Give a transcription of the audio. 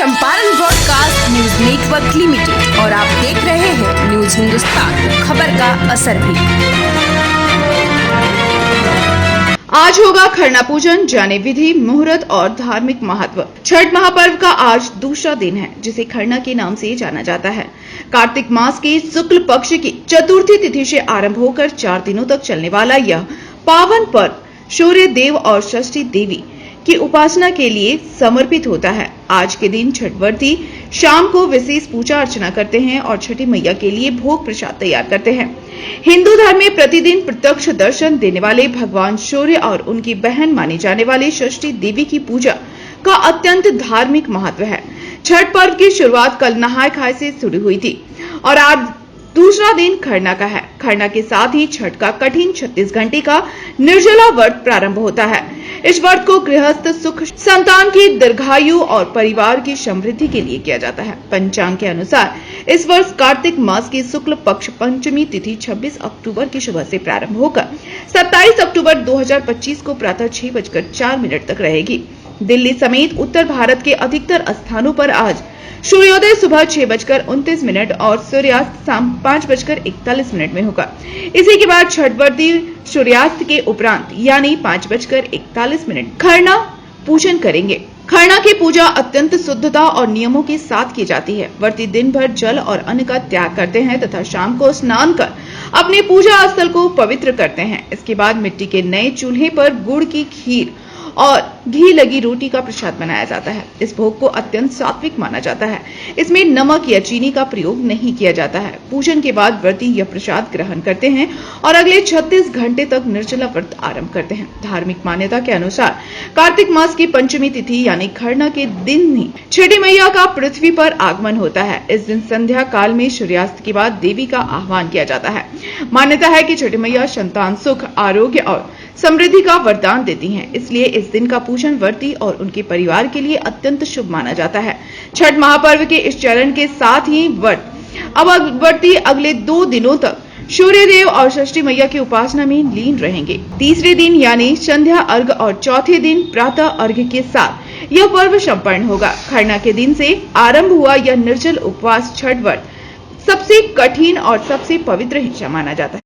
Champaran broadcast news network limited और आप देख रहे हैं न्यूज हिंदुस्तान, खबर का असर भी। आज होगा खरना पूजन, जाने विधि, मुहूर्त और धार्मिक महत्व। छठ महापर्व का आज दूसरा दिन है, जिसे खरना के नाम से जाना जाता है। कार्तिक मास के शुक्ल पक्ष की चतुर्थी तिथि से आरंभ होकर 4 दिनों तक चलने वाला यह पावन पर्व सूर्य देव और षष्ठी देवी की उपासना के लिए समर्पित होता है। आज के दिन छठ व्रती शाम को विशेष पूजा अर्चना करते हैं और छठी मैया के लिए भोग प्रसाद तैयार करते हैं। हिंदू धर्म में प्रतिदिन प्रत्यक्ष दर्शन देने वाले भगवान सूर्य और उनकी बहन मानी जाने वाली षष्ठी देवी की पूजा का अत्यंत धार्मिक महत्व है। छठ पर्व की शुरुआत कल नहाय खाए से शुरू हुई थी और आज दूसरा दिन खरना का है। खरना के साथ ही छठ का कठिन 36 घंटे का निर्जला व्रत प्रारंभ होता है। इस व्रत को गृहस्थ सुख, संतान की दीर्घायु और परिवार की समृद्धि के लिए किया जाता है। पंचांग के अनुसार इस वर्ष कार्तिक मास की शुक्ल पक्ष पंचमी तिथि 26 अक्टूबर की सुबह से प्रारंभ होकर 27 अक्टूबर 2025 को प्रातः 6:04 तक रहेगी। दिल्ली समेत उत्तर भारत के अधिकतर स्थानों पर आज सूर्योदय सुबह 6:29 और सूर्यास्त शाम 5:41 में होगा। इसी के बाद छठ व्रती सूर्यास्त के उपरांत यानी 5:41 खरना पूजन करेंगे। खरना की पूजा अत्यंत शुद्धता और नियमों के साथ की जाती है। व्रती दिन भर जल और अन्न का त्याग करते हैं तथा शाम को स्नान कर अपने पूजा स्थल को पवित्र करते हैं। इसके बाद मिट्टी के नए चूल्हे पर गुड़ की खीर और घी लगी रोटी का प्रसाद बनाया जाता है। इस भोग को अत्यंत सात्विक माना जाता है। इसमें नमक या चीनी का प्रयोग नहीं किया जाता है। पूजन के बाद व्रती यह प्रसाद ग्रहण करते हैं और अगले 36 घंटे तक निर्जला व्रत आरंभ करते हैं। धार्मिक मान्यता के अनुसार कार्तिक मास की पंचमी तिथि यानी खरना के दिन ही छठी मैया का पृथ्वी पर आगमन होता है। इस दिन संध्या काल में सूर्यास्त के बाद देवी का आह्वान किया जाता है। मान्यता है कि छठी मैया संतान सुख, आरोग्य और समृद्धि का वरदान देती हैं, इसलिए इस दिन का पूजन व्रती और उनके परिवार के लिए अत्यंत शुभ माना जाता है। छठ महापर्व के इस चरण के साथ ही व्रती अगले 2 दिनों तक सूर्य देव और षष्ठी मैया की उपासना में लीन रहेंगे। तीसरे दिन यानी संध्या अर्घ्य और चौथे दिन प्रातः अर्घ्य के साथ यह पर्व संपन्न होगा। खरना के दिन से आरंभ हुआ यह निर्जल उपवास छठ व्रत सबसे कठिन और सबसे पवित्र हिस्सा माना जाता है।